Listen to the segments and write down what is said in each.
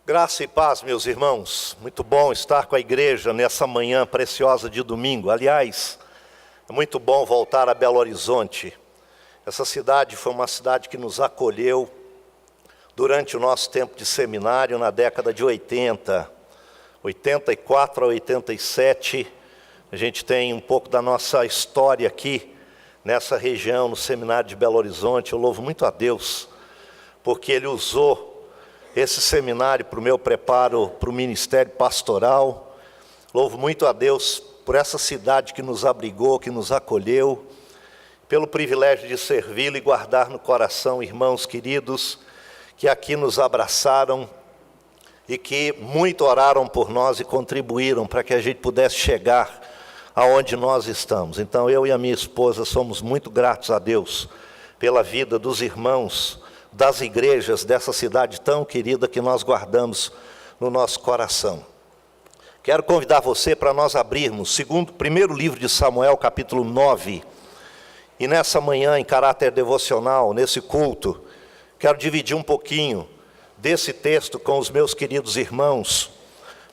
Graça e paz, meus irmãos. Muito bom estar com a igreja nessa manhã preciosa de domingo. Aliás, é muito bom voltar a Belo Horizonte. Essa cidade foi uma cidade que nos acolheu durante o nosso tempo de seminário na década de 80, 84 a 87. A gente tem um pouco da nossa história aqui nessa região, no seminário de Belo Horizonte. Eu louvo muito a Deus, porque Ele usou esse seminário para o meu preparo para o ministério pastoral. Louvo muito a Deus por essa cidade que nos abrigou, que nos acolheu, pelo privilégio de servi-lo e guardar no coração irmãos queridos que aqui nos abraçaram e que muito oraram por nós e contribuíram para que a gente pudesse chegar aonde nós estamos. Então eu e a minha esposa somos muito gratos a Deus pela vida dos irmãos das igrejas dessa cidade tão querida que nós guardamos no nosso coração. Quero convidar você para nós abrirmos primeiro livro de Samuel, capítulo 9. E nessa manhã, em caráter devocional, nesse culto, quero dividir um pouquinho desse texto com os meus queridos irmãos,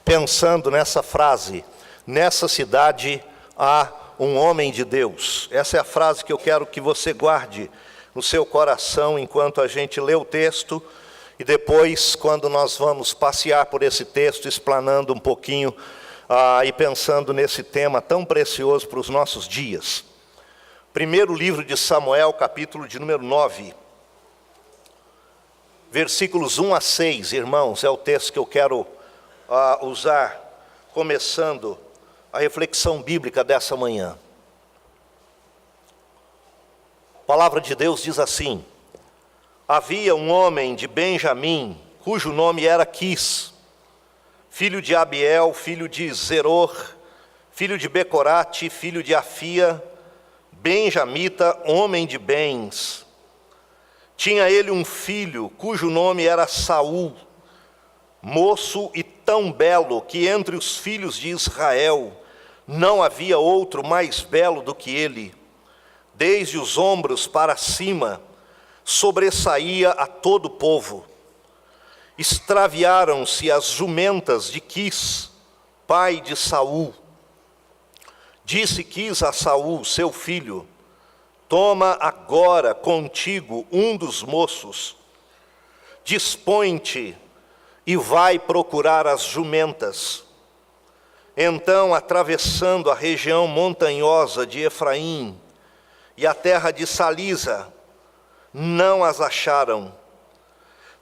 pensando nessa frase: nessa cidade há um homem de Deus. Essa é a frase que eu quero que você guarde no seu coração enquanto a gente lê o texto, e depois, quando nós vamos passear por esse texto, explanando um pouquinho e pensando nesse tema tão precioso para os nossos dias. Primeiro livro de Samuel, capítulo de número 9, versículos 1 a 6, irmãos, é o texto que eu quero usar, começando a reflexão bíblica dessa manhã. A palavra de Deus diz assim: havia um homem de Benjamim, cujo nome era Quis, filho de Abiel, filho de Zeror, filho de Becorate, filho de Afia, benjamita, homem de bens. Tinha ele um filho, cujo nome era Saul, moço e tão belo, que entre os filhos de Israel não havia outro mais belo do que ele. Desde os ombros para cima, sobressaía a todo o povo. Extraviaram-se as jumentas de Quis, pai de Saul. Disse Quis a Saul, seu filho: toma agora contigo um dos moços, dispõe-te e vai procurar as jumentas. Então, atravessando a região montanhosa de Efraim e a terra de Salisa, não as acharam.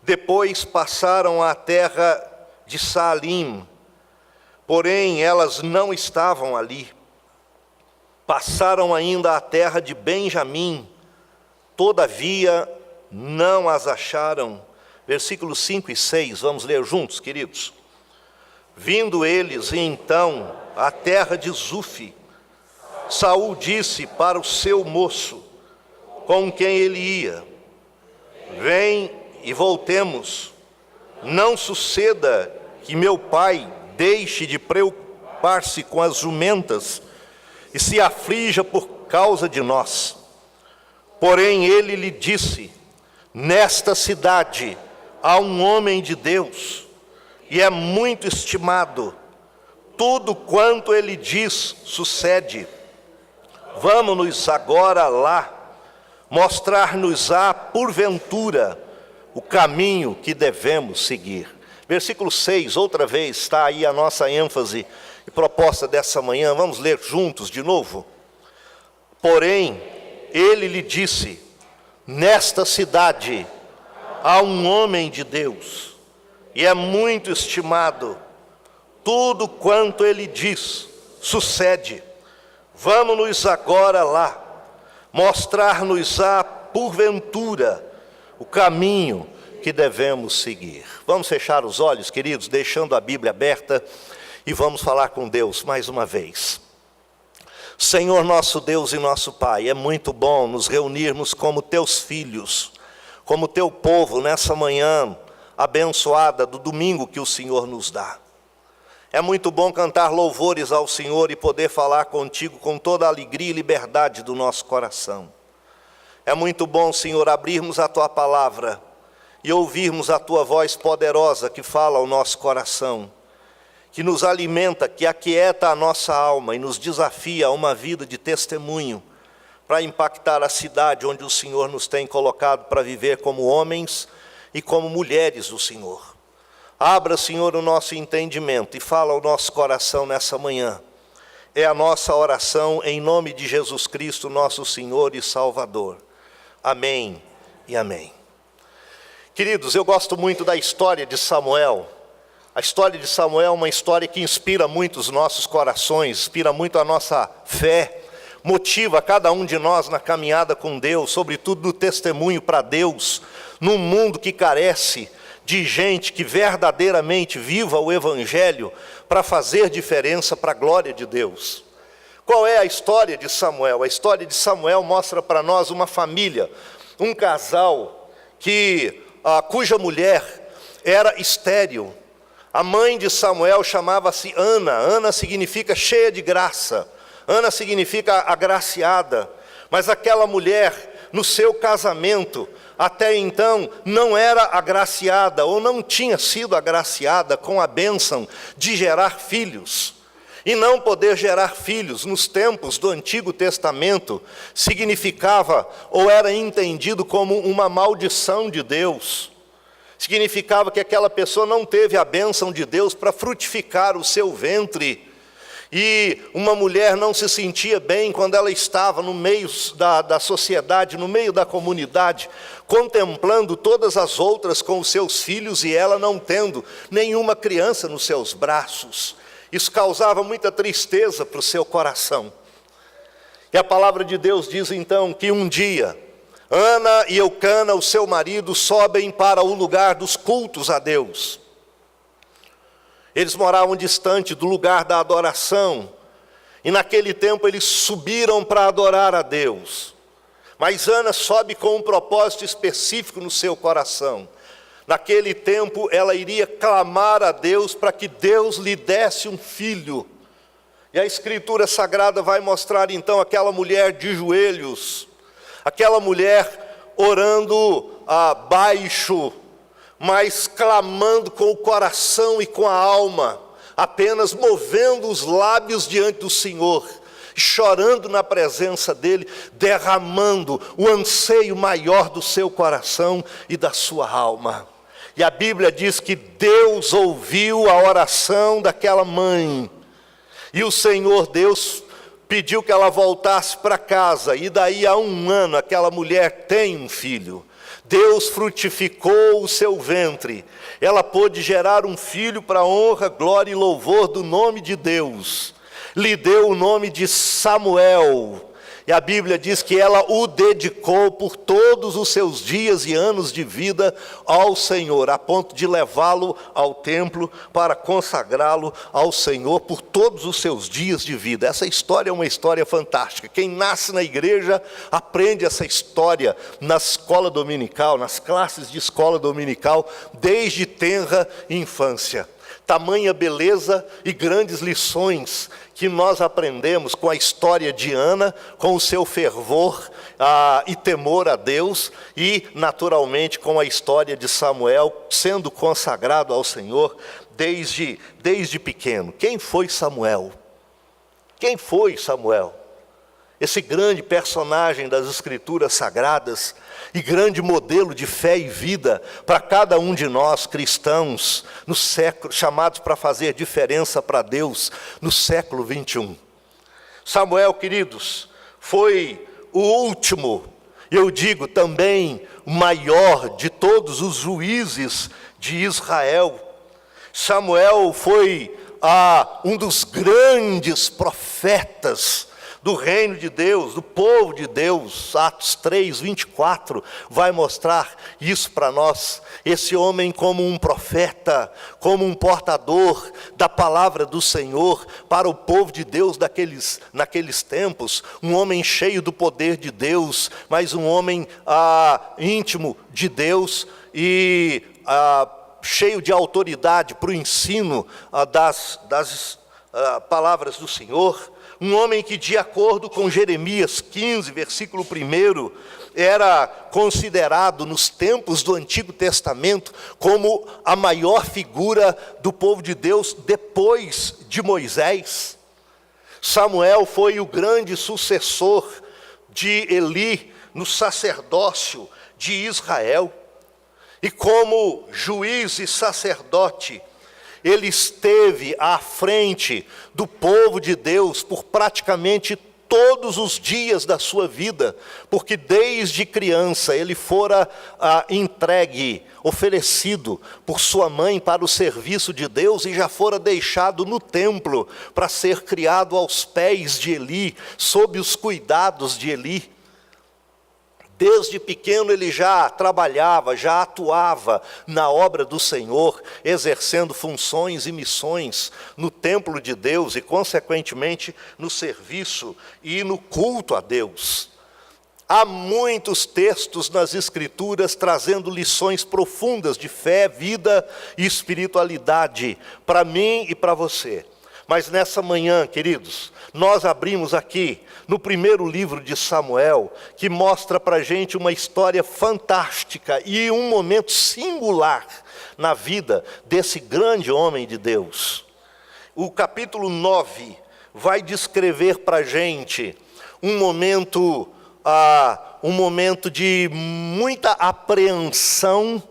Depois passaram à terra de Saalim, porém elas não estavam ali. Passaram ainda à terra de Benjamim, todavia não as acharam. Versículos 5 e 6, vamos ler juntos, queridos. Vindo eles, então, à terra de Zufi, Saul disse para o seu moço, com quem ele ia: vem e voltemos. Não suceda que meu pai deixe de preocupar-se com as jumentas e se aflija por causa de nós. Porém ele lhe disse: nesta cidade há um homem de Deus, e é muito estimado. Tudo quanto ele diz sucede. Vamos-nos agora lá, mostrar-nos-á porventura o caminho que devemos seguir. Versículo 6, outra vez, está aí a nossa ênfase e proposta dessa manhã. Vamos ler juntos de novo. Porém, ele lhe disse: nesta cidade há um homem de Deus, e é muito estimado. Tudo quanto ele diz sucede. Vamos-nos agora lá, mostrar-nos-á porventura o caminho que devemos seguir. Vamos fechar os olhos, queridos, deixando a Bíblia aberta, e vamos falar com Deus mais uma vez. Senhor nosso Deus e nosso Pai, é muito bom nos reunirmos como teus filhos, como teu povo nessa manhã abençoada do domingo que o Senhor nos dá. É muito bom cantar louvores ao Senhor e poder falar contigo com toda a alegria e liberdade do nosso coração. É muito bom, Senhor, abrirmos a tua palavra e ouvirmos a Tua voz poderosa que fala ao nosso coração, que nos alimenta, que aquieta a nossa alma e nos desafia a uma vida de testemunho, para impactar a cidade onde o Senhor nos tem colocado para viver como homens e como mulheres do Senhor. Abra, Senhor, o nosso entendimento e fala ao nosso coração nessa manhã. É a nossa oração em nome de Jesus Cristo, nosso Senhor e Salvador. Amém e amém. Queridos, eu gosto muito da história de Samuel. A história de Samuel é uma história que inspira muito os nossos corações, inspira muito a nossa fé, motiva cada um de nós na caminhada com Deus, sobretudo no testemunho para Deus, num mundo que carece de gente que verdadeiramente viva o Evangelho para fazer diferença para a glória de Deus. Qual é a história de Samuel? A história de Samuel mostra para nós uma família, um casal cuja mulher era estéril. A mãe de Samuel chamava-se Ana. Ana significa cheia de graça. Ana significa agraciada. Mas aquela mulher, no seu casamento, até então não era agraciada ou não tinha sido agraciada com a bênção de gerar filhos. E não poder gerar filhos nos tempos do Antigo Testamento significava ou era entendido como uma maldição de Deus. Significava que aquela pessoa não teve a bênção de Deus para frutificar o seu ventre. E uma mulher não se sentia bem quando ela estava no meio da sociedade, no meio da comunidade, contemplando todas as outras com os seus filhos e ela não tendo nenhuma criança nos seus braços. Isso causava muita tristeza para o seu coração. E a palavra de Deus diz então que um dia, Ana e Eucana, o seu marido, sobem para o lugar dos cultos a Deus. Eles moravam distante do lugar da adoração, e naquele tempo eles subiram para adorar a Deus. Mas Ana sobe com um propósito específico no seu coração. Naquele tempo ela iria clamar a Deus para que Deus lhe desse um filho. E a Escritura Sagrada vai mostrar então aquela mulher de joelhos, aquela mulher orando baixo, mas clamando com o coração e com a alma, apenas movendo os lábios diante do Senhor, chorando na presença dEle, derramando o anseio maior do seu coração e da sua alma. E a Bíblia diz que Deus ouviu a oração daquela mãe, e o Senhor Deus pediu que ela voltasse para casa, e daí a 1 ano aquela mulher tem um filho. Deus frutificou o seu ventre, ela pôde gerar um filho para a honra, glória e louvor do nome de Deus. Lhe deu o nome de Samuel, e a Bíblia diz que ela o dedicou por todos os seus dias e anos de vida ao Senhor, a ponto de levá-lo ao templo para consagrá-lo ao Senhor por todos os seus dias de vida. Essa história é uma história fantástica. Quem nasce na igreja aprende essa história na escola dominical, nas classes de escola dominical, desde tenra infância. Tamanha beleza e grandes lições que nós aprendemos com a história de Ana, com o seu fervor e temor a Deus, e naturalmente com a história de Samuel sendo consagrado ao Senhor desde pequeno. Quem foi Samuel? Quem foi Samuel? Esse grande personagem das Escrituras Sagradas e grande modelo de fé e vida para cada um de nós cristãos no século, chamados para fazer diferença para Deus no século 21. Samuel, queridos, foi o último, eu digo também o maior de todos os juízes de Israel. Samuel foi um dos grandes profetas do reino de Deus, do povo de Deus. Atos 3, 24 vai mostrar isso para nós. Esse homem como um profeta, como um portador da palavra do Senhor para o povo de Deus naqueles tempos. Um homem cheio do poder de Deus, mas um homem íntimo de Deus e cheio de autoridade para o ensino das palavras do Senhor. Um homem que, de acordo com Jeremias 15, versículo 1, era considerado nos tempos do Antigo Testamento como a maior figura do povo de Deus depois de Moisés. Samuel foi o grande sucessor de Eli no sacerdócio de Israel. E como juiz e sacerdote, ele esteve à frente do povo de Deus por praticamente todos os dias da sua vida, porque desde criança ele fora entregue, oferecido por sua mãe para o serviço de Deus e já fora deixado no templo para ser criado aos pés de Eli, sob os cuidados de Eli. Desde pequeno ele já trabalhava, já atuava na obra do Senhor, exercendo funções e missões no templo de Deus e, consequentemente, no serviço e no culto a Deus. Há muitos textos nas Escrituras trazendo lições profundas de fé, vida e espiritualidade para mim e para você. Mas nessa manhã, queridos, nós abrimos aqui no primeiro livro de Samuel, que mostra para a gente uma história fantástica e um momento singular na vida desse grande homem de Deus. O capítulo 9 vai descrever para a gente um momento de muita apreensão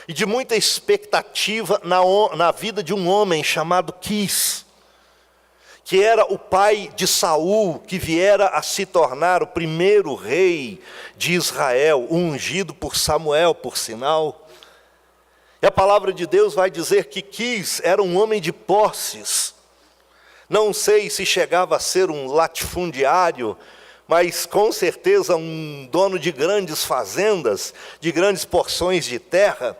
e de muita expectativa na vida de um homem chamado Quis, que era o pai de Saul, que viera a se tornar o primeiro rei de Israel, ungido por Samuel, por sinal. E a palavra de Deus vai dizer que Quis era um homem de posses. Não sei se chegava a ser um latifundiário, mas com certeza um dono de grandes fazendas, de grandes porções de terra.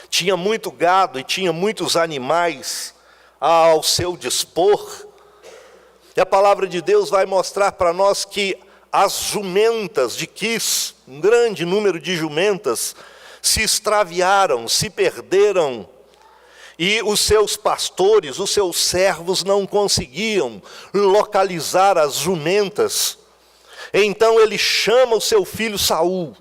Tinha muito gado e tinha muitos animais ao seu dispor. E a palavra de Deus vai mostrar para nós que as jumentas de Quis, um grande número de jumentas, se extraviaram, se perderam, e os seus pastores, os seus servos não conseguiam localizar as jumentas. Então ele chama o seu filho Saul,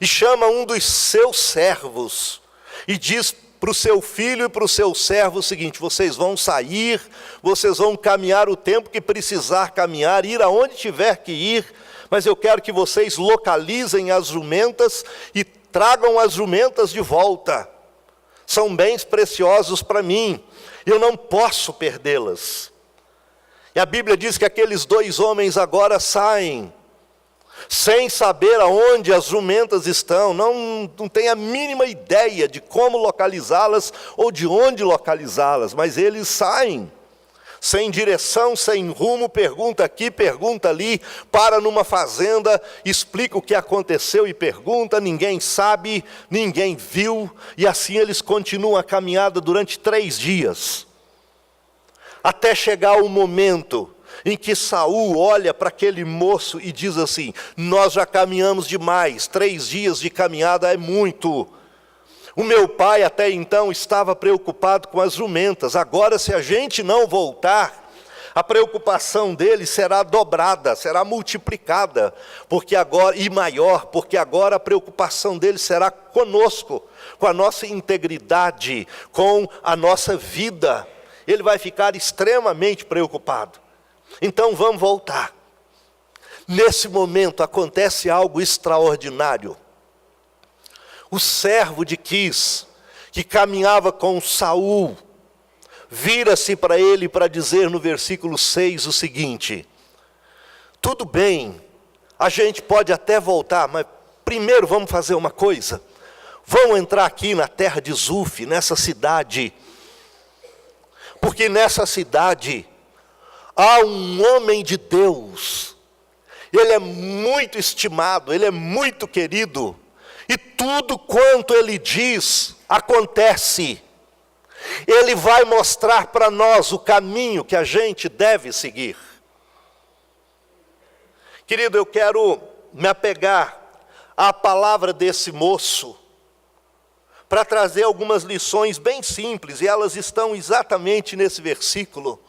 e chama um dos seus servos, e diz para o seu filho e para o seu servo o seguinte: vocês vão sair, vocês vão caminhar o tempo que precisar caminhar, ir aonde tiver que ir, mas eu quero que vocês localizem as jumentas e tragam as jumentas de volta. São bens preciosos para mim, eu não posso perdê-las. E a Bíblia diz que aqueles dois homens agora saem, sem saber aonde as jumentas estão, não tem a mínima ideia de como localizá-las ou de onde localizá-las, mas eles saem, sem direção, sem rumo, pergunta aqui, pergunta ali, para numa fazenda, explica o que aconteceu e pergunta, ninguém sabe, ninguém viu, e assim eles continuam a caminhada durante 3 dias, até chegar o momento em que Saul olha para aquele moço e diz assim: nós já caminhamos demais, 3 dias de caminhada é muito. O meu pai até então estava preocupado com as jumentas, agora se a gente não voltar, a preocupação dele será dobrada, será multiplicada, porque agora, e maior, porque agora a preocupação dele será conosco, com a nossa integridade, com a nossa vida. Ele vai ficar extremamente preocupado. Então vamos voltar. Nesse momento acontece algo extraordinário. O servo de Quis, que caminhava com Saul, vira-se para ele para dizer no versículo 6 o seguinte: tudo bem, a gente pode até voltar, mas primeiro vamos fazer uma coisa. Vamos entrar aqui na terra de Zuf, nessa cidade, porque nessa cidade há um homem de Deus, ele é muito estimado, ele é muito querido, e tudo quanto ele diz, acontece. Ele vai mostrar para nós o caminho que a gente deve seguir. Querido, eu quero me apegar à palavra desse moço, para trazer algumas lições bem simples, e elas estão exatamente nesse versículo.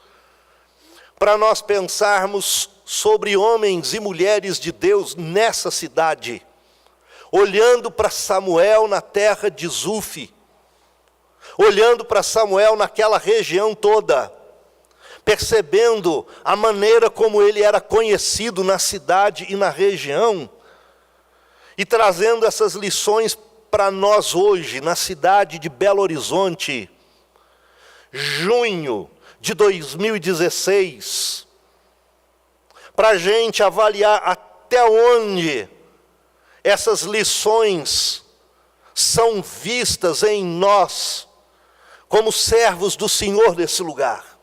para nós pensarmos sobre homens e mulheres de Deus nessa cidade, olhando para Samuel na terra de Zufi, olhando para Samuel naquela região toda, percebendo a maneira como ele era conhecido na cidade e na região, e trazendo essas lições para nós hoje, na cidade de Belo Horizonte, junho de 2016, para a gente avaliar até onde essas lições são vistas em nós, como servos do Senhor desse lugar.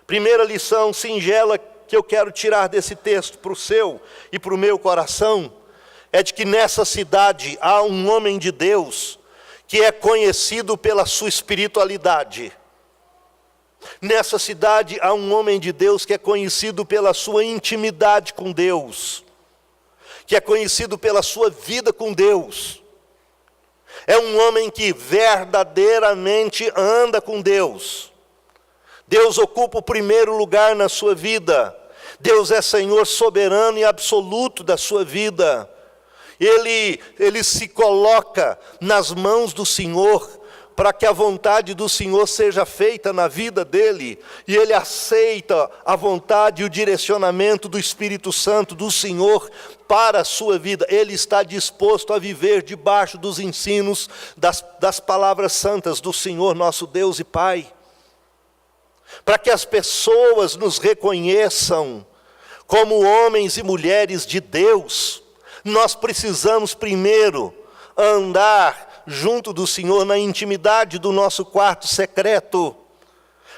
Primeira lição singela que eu quero tirar desse texto para o seu e para o meu coração, é de que nessa cidade há um homem de Deus que é conhecido pela sua espiritualidade. Nessa cidade há um homem de Deus que é conhecido pela sua intimidade com Deus, que é conhecido pela sua vida com Deus. É um homem que verdadeiramente anda com Deus. Deus ocupa o primeiro lugar na sua vida. Deus é Senhor soberano e absoluto da sua vida. Ele se coloca nas mãos do Senhor, para que a vontade do Senhor seja feita na vida dele, e ele aceita a vontade e o direcionamento do Espírito Santo do Senhor para a sua vida. Ele está disposto a viver debaixo dos ensinos das palavras santas do Senhor, nosso Deus e Pai. Para que as pessoas nos reconheçam como homens e mulheres de Deus, nós precisamos primeiro andar junto do Senhor na intimidade do nosso quarto secreto.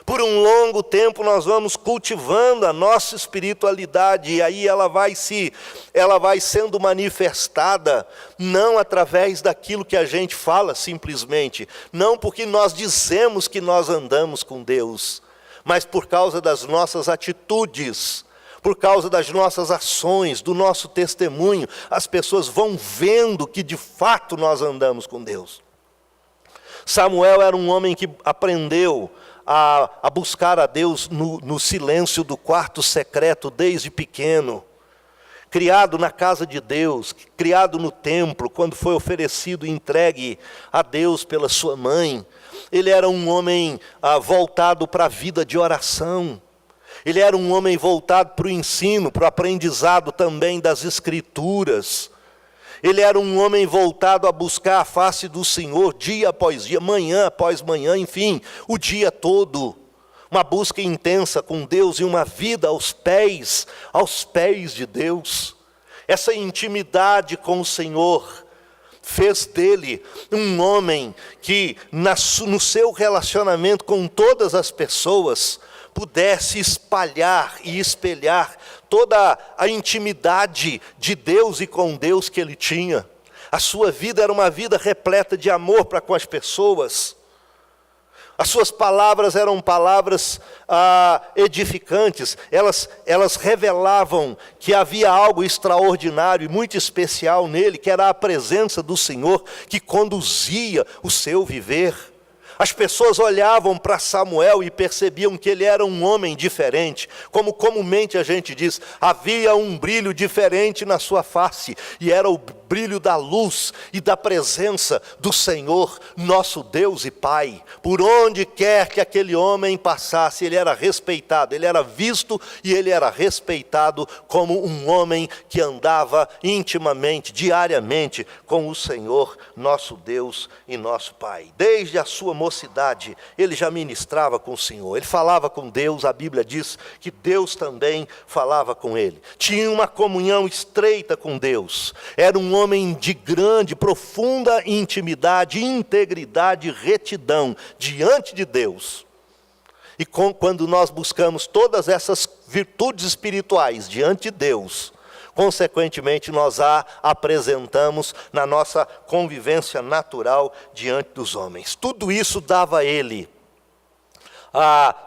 Por um longo tempo nós vamos cultivando a nossa espiritualidade, e aí ela vai sendo manifestada, não através daquilo que a gente fala simplesmente, não porque nós dizemos que nós andamos com Deus, mas por causa das nossas atitudes, por causa das nossas ações, do nosso testemunho. As pessoas vão vendo que de fato nós andamos com Deus. Samuel era um homem que aprendeu a buscar a Deus no silêncio do quarto secreto desde pequeno. Criado na casa de Deus, criado no templo, quando foi oferecido e entregue a Deus pela sua mãe. Ele era um homem voltado para a vida de oração. Ele era um homem voltado para o ensino, para o aprendizado também das Escrituras. Ele era um homem voltado a buscar a face do Senhor dia após dia, manhã após manhã, enfim, o dia todo. Uma busca intensa com Deus e uma vida aos pés de Deus. Essa intimidade com o Senhor fez dele um homem que, no seu relacionamento com todas as pessoas, pudesse espalhar e espelhar toda a intimidade de Deus e com Deus que ele tinha. A sua vida era uma vida repleta de amor para com as pessoas. As suas palavras eram palavras edificantes, elas revelavam que havia algo extraordinário e muito especial nele, que era a presença do Senhor que conduzia o seu viver. As pessoas olhavam para Samuel e percebiam que ele era um homem diferente. Como comumente a gente diz, havia um brilho diferente na sua face, e era o brilho da luz e da presença do Senhor, nosso Deus e Pai. Por onde quer que aquele homem passasse, ele era respeitado, ele era visto e ele era respeitado como um homem que andava intimamente, diariamente com o Senhor, nosso Deus e nosso Pai. Desde a sua mocidade, ele já ministrava com o Senhor, ele falava com Deus. A Bíblia diz que Deus também falava com ele. Tinha uma comunhão estreita com Deus. Era um homem de grande, profunda intimidade, integridade e retidão diante de Deus. E quando nós buscamos todas essas virtudes espirituais diante de Deus, consequentemente nós a apresentamos na nossa convivência natural diante dos homens. Tudo isso dava a ele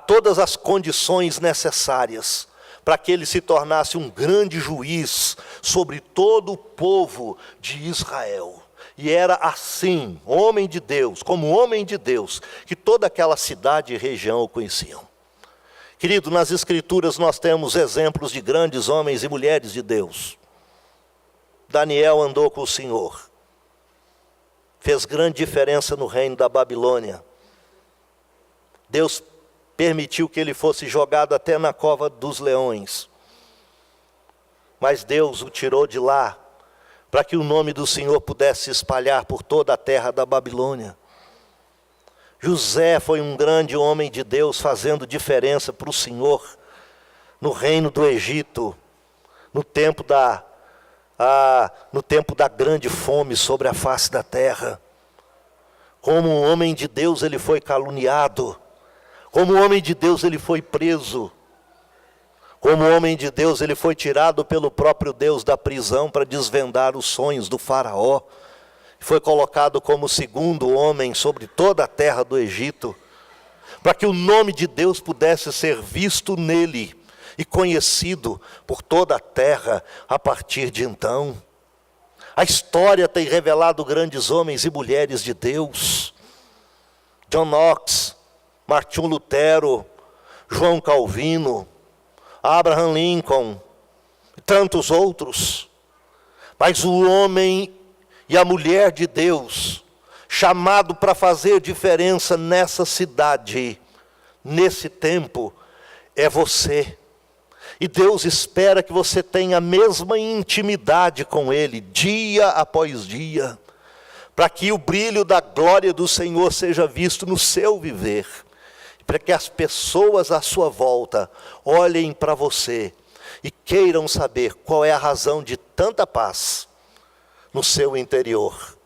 todas as condições necessárias para que ele se tornasse um grande juiz sobre todo o povo de Israel. E era assim, homem de Deus, como homem de Deus, que toda aquela cidade e região o conheciam. Querido, nas Escrituras nós temos exemplos de grandes homens e mulheres de Deus. Daniel andou com o Senhor. Fez grande diferença no reino da Babilônia. Deus permitiu que ele fosse jogado até na cova dos leões. Mas Deus o tirou de lá, para que o nome do Senhor pudesse se espalhar por toda a terra da Babilônia. José foi um grande homem de Deus, fazendo diferença para o Senhor, no reino do Egito, no tempo da grande fome sobre a face da terra. Como um homem de Deus ele foi caluniado, como homem de Deus ele foi preso, como homem de Deus ele foi tirado pelo próprio Deus da prisão para desvendar os sonhos do faraó. Foi colocado como segundo homem sobre toda a terra do Egito, para que o nome de Deus pudesse ser visto nele e conhecido por toda a terra a partir de então. A história tem revelado grandes homens e mulheres de Deus. John Knox, Martinho Lutero, João Calvino, Abraham Lincoln, e tantos outros. Mas o homem e a mulher de Deus, chamado para fazer diferença nessa cidade, nesse tempo, é você. E Deus espera que você tenha a mesma intimidade com Ele, dia após dia, para que o brilho da glória do Senhor seja visto no seu viver, para que as pessoas à sua volta olhem para você e queiram saber qual é a razão de tanta paz no seu interior.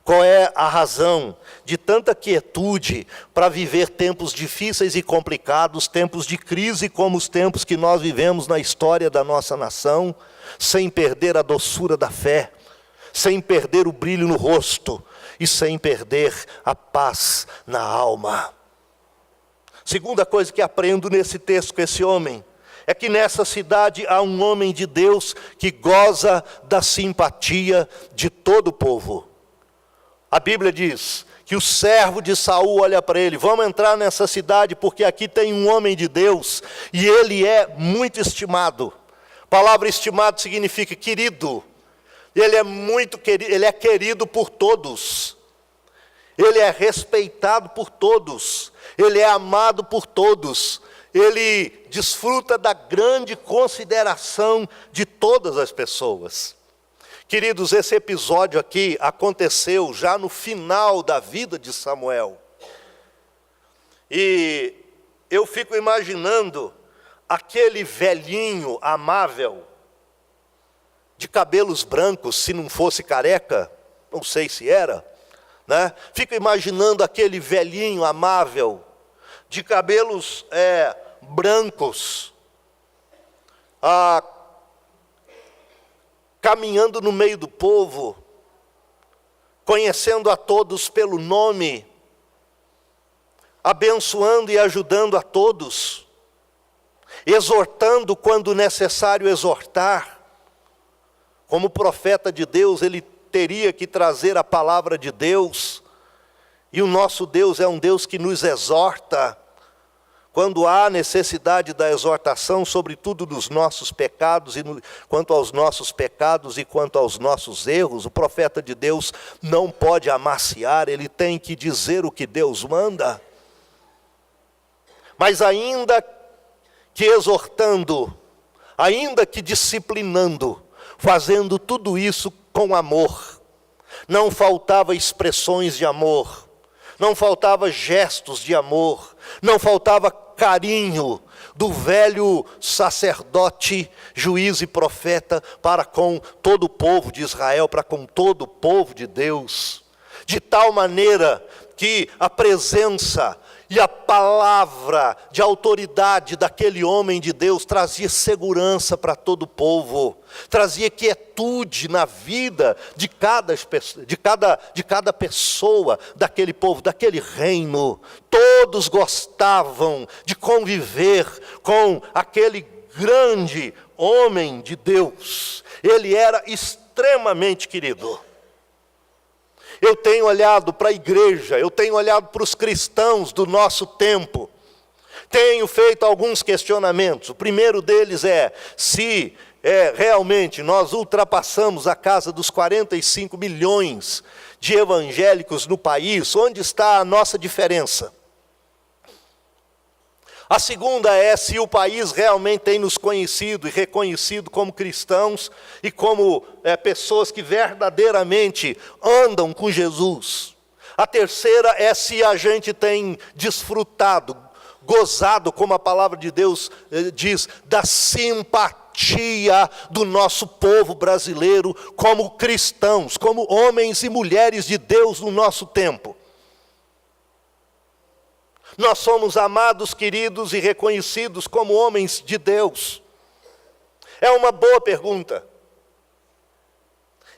Qual é a razão de tanta quietude para viver tempos difíceis e complicados, tempos de crise como os tempos que nós vivemos na história da nossa nação, sem perder a doçura da fé, sem perder o brilho no rosto e sem perder a paz na alma. Segunda coisa que aprendo nesse texto com esse homem, é que nessa cidade há um homem de Deus que goza da simpatia de todo o povo. A Bíblia diz que o servo de Saul olha para ele: vamos entrar nessa cidade porque aqui tem um homem de Deus e ele é muito estimado. A palavra estimado significa querido. Ele é muito querido, ele é querido por todos. Ele é respeitado por todos. Ele é amado por todos. Ele desfruta da grande consideração de todas as pessoas. Queridos, esse episódio aqui aconteceu já no final da vida de Samuel. E eu fico imaginando aquele velhinho amável, de cabelos brancos, se não fosse careca, não sei se era, né? Fico imaginando aquele velhinho amável, de cabelos brancos, caminhando no meio do povo, conhecendo a todos pelo nome, abençoando e ajudando a todos, exortando quando necessário exortar. Como profeta de Deus, ele teria que trazer a palavra de Deus, e o nosso Deus é um Deus que nos exorta, quando há necessidade da exortação, sobretudo dos nossos pecados, e quanto aos nossos pecados e quanto aos nossos erros, o profeta de Deus não pode amaciar, ele tem que dizer o que Deus manda. Mas ainda que exortando, ainda que disciplinando, fazendo tudo isso com amor, não faltava expressões de amor, não faltava gestos de amor, não faltava carinho do velho sacerdote, juiz e profeta para com todo o povo de Israel, para com todo o povo de Deus, de tal maneira que a presença e a palavra de autoridade daquele homem de Deus trazia segurança para todo o povo, trazia quietude na vida de cada pessoa daquele povo, daquele reino. Todos gostavam de conviver com aquele grande homem de Deus. Ele era extremamente querido. Eu tenho olhado para a igreja, eu tenho olhado para os cristãos do nosso tempo, tenho feito alguns questionamentos. O primeiro deles é se realmente nós ultrapassamos a casa dos 45 milhões de evangélicos no país, onde está a nossa diferença? A segunda é se o país realmente tem nos conhecido e reconhecido como cristãos e como pessoas que verdadeiramente andam com Jesus. A terceira é se a gente tem desfrutado, gozado, como a palavra de Deus diz, da simpatia do nosso povo brasileiro como cristãos, como homens e mulheres de Deus no nosso tempo. Nós somos amados, queridos e reconhecidos como homens de Deus? É uma boa pergunta.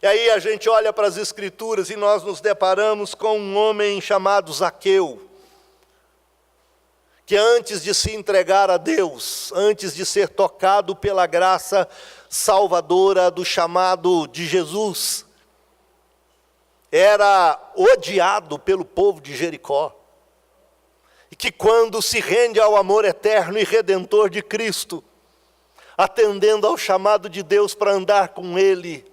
E aí a gente olha para as Escrituras e nós nos deparamos com um homem chamado Zaqueu, que antes de se entregar a Deus, antes de ser tocado pela graça salvadora do chamado de Jesus, era odiado pelo povo de Jericó. E que quando se rende ao amor eterno e redentor de Cristo, atendendo ao chamado de Deus para andar com Ele,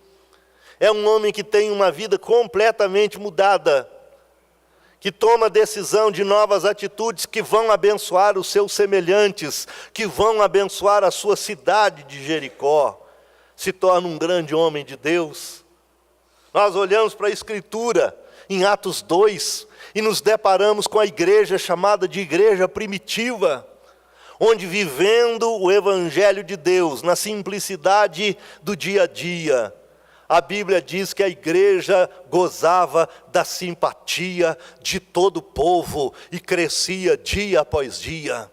é um homem que tem uma vida completamente mudada, que toma decisão de novas atitudes que vão abençoar os seus semelhantes, que vão abençoar a sua cidade de Jericó, se torna um grande homem de Deus. Nós olhamos para a Escritura, em Atos 2, e nos deparamos com a igreja chamada de igreja primitiva, onde vivendo o Evangelho de Deus, na simplicidade do dia a dia, a Bíblia diz que a igreja gozava da simpatia de todo o povo e crescia dia após dia.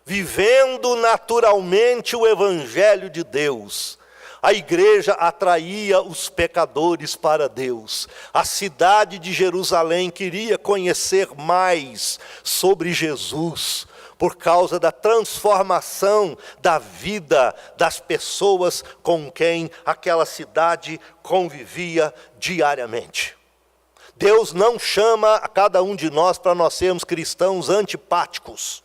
Vivendo naturalmente o Evangelho de Deus, a igreja atraía os pecadores para Deus. A cidade de Jerusalém queria conhecer mais sobre Jesus, por causa da transformação da vida das pessoas com quem aquela cidade convivia diariamente. Deus não chama a cada um de nós para nós sermos cristãos antipáticos.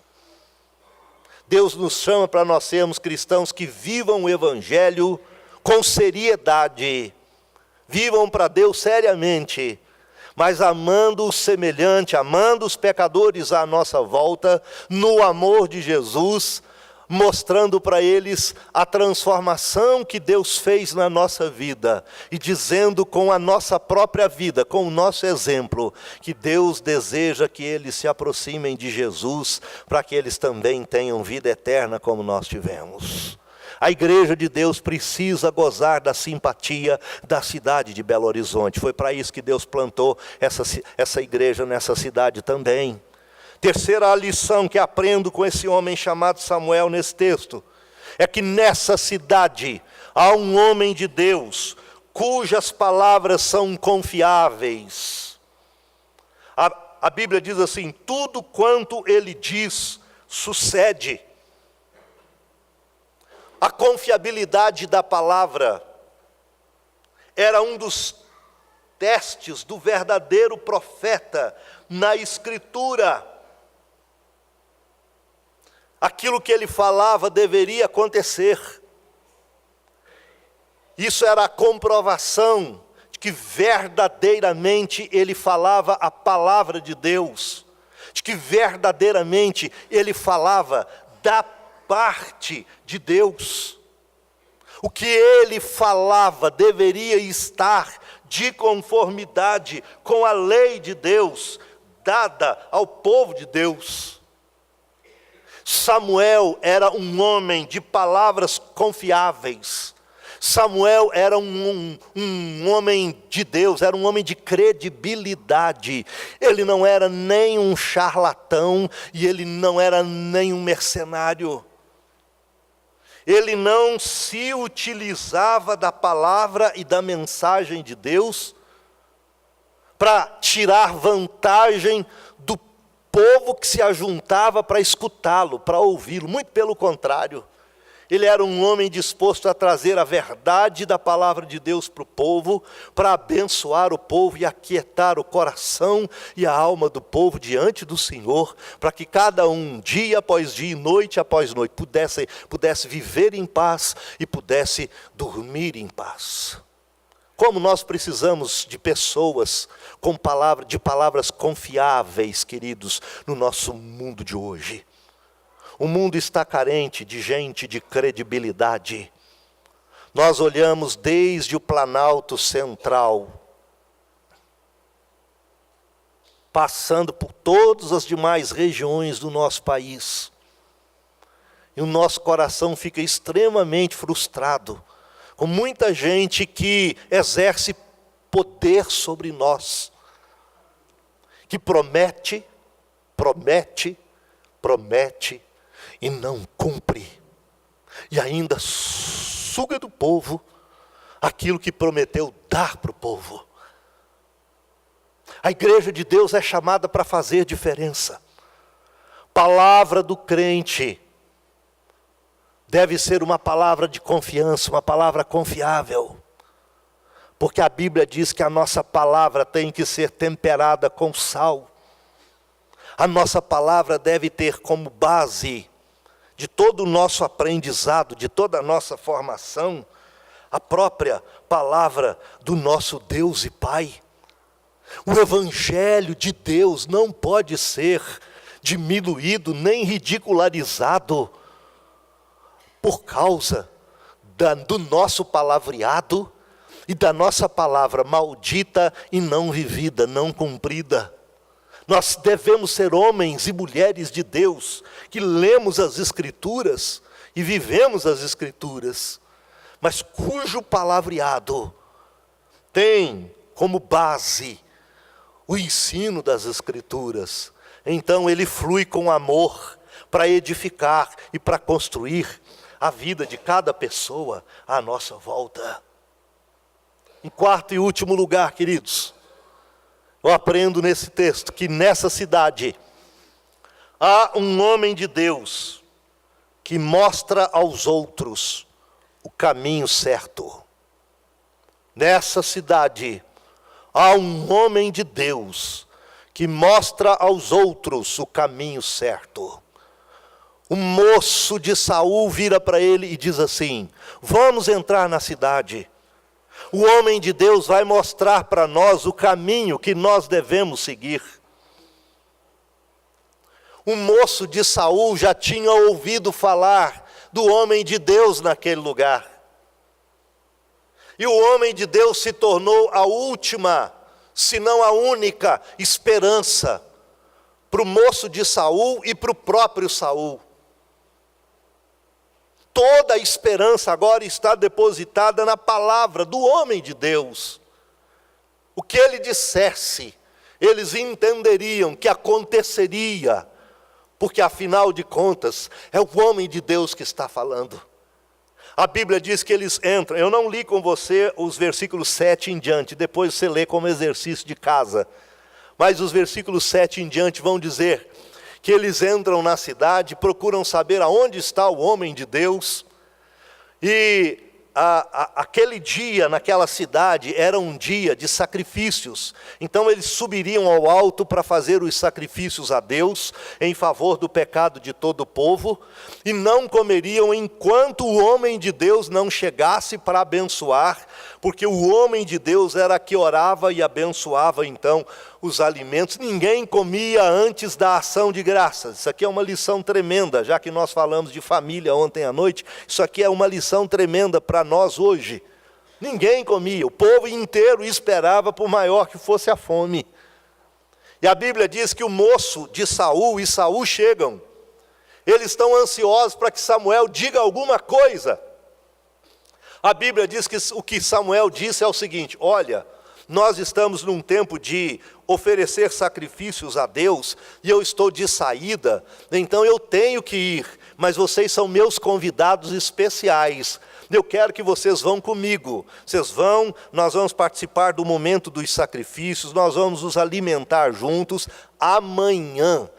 Deus nos chama para nós sermos cristãos que vivam o Evangelho com seriedade, vivam para Deus seriamente, mas amando o semelhante, amando os pecadores à nossa volta, no amor de Jesus, mostrando para eles a transformação que Deus fez na nossa vida, e dizendo com a nossa própria vida, com o nosso exemplo, que Deus deseja que eles se aproximem de Jesus, para que eles também tenham vida eterna como nós tivemos. A igreja de Deus precisa gozar da simpatia da cidade de Belo Horizonte. Foi para isso que Deus plantou essa igreja nessa cidade também. Terceira lição que aprendo com esse homem chamado Samuel nesse texto, é que nessa cidade há um homem de Deus, cujas palavras são confiáveis. A Bíblia diz assim: tudo quanto ele diz, sucede. A confiabilidade da palavra era um dos testes do verdadeiro profeta na Escritura. Aquilo que ele falava deveria acontecer. Isso era a comprovação de que verdadeiramente ele falava a palavra de Deus, de que verdadeiramente ele falava da parte de Deus. O que ele falava deveria estar de conformidade com a lei de Deus, dada ao povo de Deus. Samuel era um homem de palavras confiáveis. Samuel era um homem de Deus, era um homem de credibilidade. Ele não era nem um charlatão e ele não era nem um mercenário. Ele não se utilizava da palavra e da mensagem de Deus para tirar vantagem do povo que se ajuntava para escutá-lo, para ouvi-lo. Muito pelo contrário, Ele era um homem disposto a trazer a verdade da palavra de Deus para o povo, para abençoar o povo e aquietar o coração e a alma do povo diante do Senhor, para que cada um, dia após dia, noite após noite, pudesse viver em paz e pudesse dormir em paz. Como nós precisamos de pessoas de palavras confiáveis, queridos, no nosso mundo de hoje. O mundo está carente de gente de credibilidade. Nós olhamos desde o Planalto Central, passando por todas as demais regiões do nosso país. E o nosso coração fica extremamente frustrado, com muita gente que exerce poder sobre nós, que promete e não cumpre, e ainda suga do povo aquilo que prometeu dar para o povo. A igreja de Deus é chamada para fazer diferença. Palavra do crente deve ser uma palavra de confiança, uma palavra confiável. Porque a Bíblia diz que a nossa palavra tem que ser temperada com sal. A nossa palavra deve ter como base de todo o nosso aprendizado, de toda a nossa formação, a própria palavra do nosso Deus e Pai. O Evangelho de Deus não pode ser diminuído nem ridicularizado por causa do nosso palavreado e da nossa palavra maldita e não vivida, não cumprida. Nós devemos ser homens e mulheres de Deus, que lemos as Escrituras e vivemos as Escrituras, mas cujo palavreado tem como base o ensino das Escrituras. Então ele flui com amor para edificar e para construir a vida de cada pessoa à nossa volta. Em quarto e último lugar, queridos, eu aprendo nesse texto que nessa cidade há um homem de Deus que mostra aos outros o caminho certo. Nessa cidade há um homem de Deus que mostra aos outros o caminho certo. O moço de Saul vira para ele e diz assim: vamos entrar na cidade. O homem de Deus vai mostrar para nós o caminho que nós devemos seguir. O moço de Saul já tinha ouvido falar do homem de Deus naquele lugar. E o homem de Deus se tornou a última, se não a única esperança para o moço de Saul e para o próprio Saul. Toda a esperança agora está depositada na palavra do homem de Deus. O que ele dissesse, eles entenderiam que aconteceria, porque afinal de contas, é o homem de Deus que está falando. A Bíblia diz que eles entram, eu não li com você os versículos 7 em diante, depois você lê como exercício de casa. Mas os versículos 7 em diante vão dizer que eles entram na cidade, procuram saber aonde está o homem de Deus. E aquele dia naquela cidade era um dia de sacrifícios. Então eles subiriam ao alto para fazer os sacrifícios a Deus, em favor do pecado de todo o povo, e não comeriam enquanto o homem de Deus não chegasse para abençoar, porque o homem de Deus era que orava e abençoava então os alimentos. Ninguém comia antes da ação de graças. Isso aqui é uma lição tremenda, já que nós falamos de família ontem à noite, isso aqui é uma lição tremenda para nós hoje. Ninguém comia, o povo inteiro esperava, por maior que fosse a fome. E a Bíblia diz que o moço de Saul e Saul chegam. Eles estão ansiosos para que Samuel diga alguma coisa. A Bíblia diz que o que Samuel disse é o seguinte: olha, nós estamos num tempo de oferecer sacrifícios a Deus, e eu estou de saída, então eu tenho que ir, mas vocês são meus convidados especiais. Eu quero que vocês vão comigo. Nós vamos participar do momento dos sacrifícios, nós vamos nos alimentar juntos. Amanhã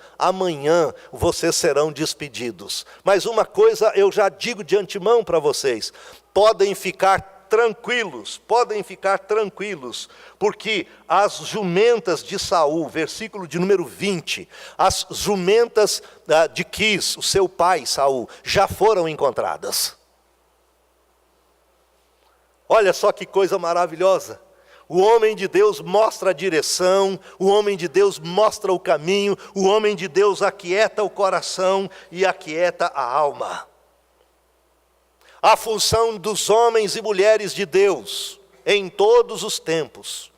vocês serão despedidos. Mas uma coisa eu já digo de antemão para vocês: podem ficar tranquilos, porque as jumentas de Saul, versículo de número 20, as jumentas de Quis, o seu pai Saul, já foram encontradas. Olha só que coisa maravilhosa. O homem de Deus mostra a direção, o homem de Deus mostra o caminho, o homem de Deus aquieta o coração e aquieta a alma. A função dos homens e mulheres de Deus, em todos os tempos,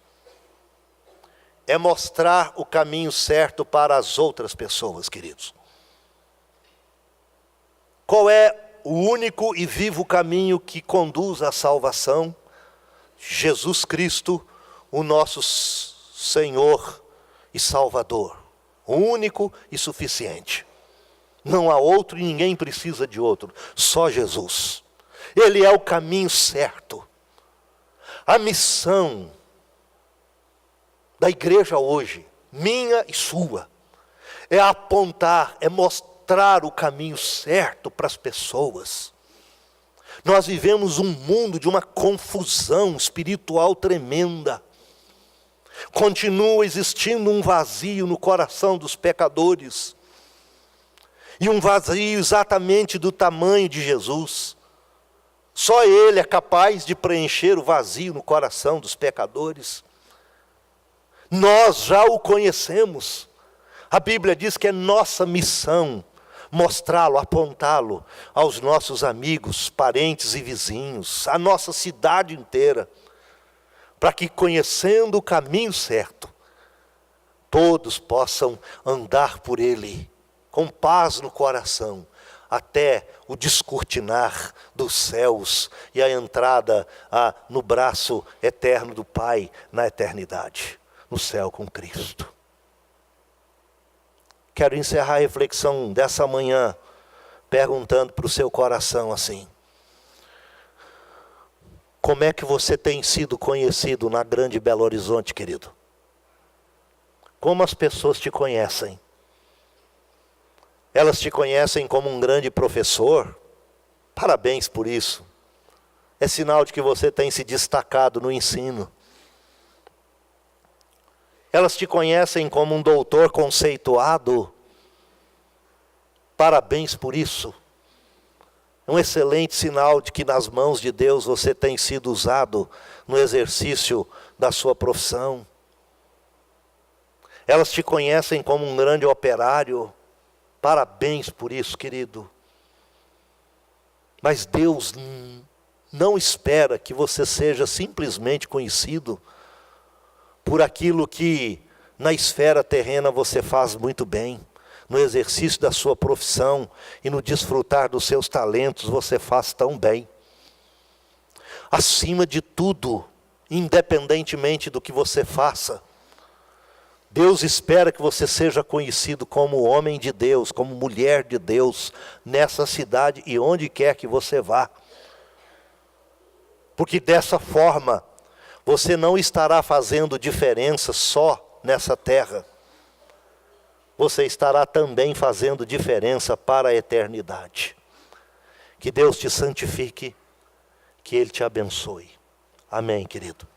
é mostrar o caminho certo para as outras pessoas, queridos. Qual é o único e vivo caminho que conduz à salvação? Jesus Cristo, o nosso Senhor e Salvador. O único e suficiente. Não há outro e ninguém precisa de outro. Só Jesus. Ele é o caminho certo. A missão da igreja hoje, minha e sua, é apontar, é mostrar o caminho certo para as pessoas. Nós vivemos um mundo de uma confusão espiritual tremenda. Continua existindo um vazio no coração dos pecadores. E um vazio exatamente do tamanho de Jesus. Só Ele é capaz de preencher o vazio no coração dos pecadores. Nós já o conhecemos. A Bíblia diz que é nossa missão mostrá-lo, apontá-lo aos nossos amigos, parentes e vizinhos, à nossa cidade inteira, para que, conhecendo o caminho certo, todos possam andar por ele, com paz no coração, até o descortinar dos céus e a entrada no braço eterno do Pai na eternidade, no céu com Cristo. Quero encerrar a reflexão dessa manhã perguntando para o seu coração assim: como é que você tem sido conhecido na grande Belo Horizonte, querido? Como as pessoas te conhecem? Elas te conhecem como um grande professor? Parabéns por isso. É sinal de que você tem se destacado no ensino. Elas te conhecem como um doutor conceituado? Parabéns por isso. É um excelente sinal de que nas mãos de Deus você tem sido usado no exercício da sua profissão. Elas te conhecem como um grande operário? Parabéns por isso, querido. Mas Deus não espera que você seja simplesmente conhecido por aquilo que na esfera terrena você faz muito bem. No exercício da sua profissão e no desfrutar dos seus talentos você faz tão bem. Acima de tudo, independentemente do que você faça, Deus espera que você seja conhecido como homem de Deus, como mulher de Deus, nessa cidade e onde quer que você vá. Porque dessa forma, você não estará fazendo diferença só nessa terra. Você estará também fazendo diferença para a eternidade. Que Deus te santifique, que Ele te abençoe. Amém, querido.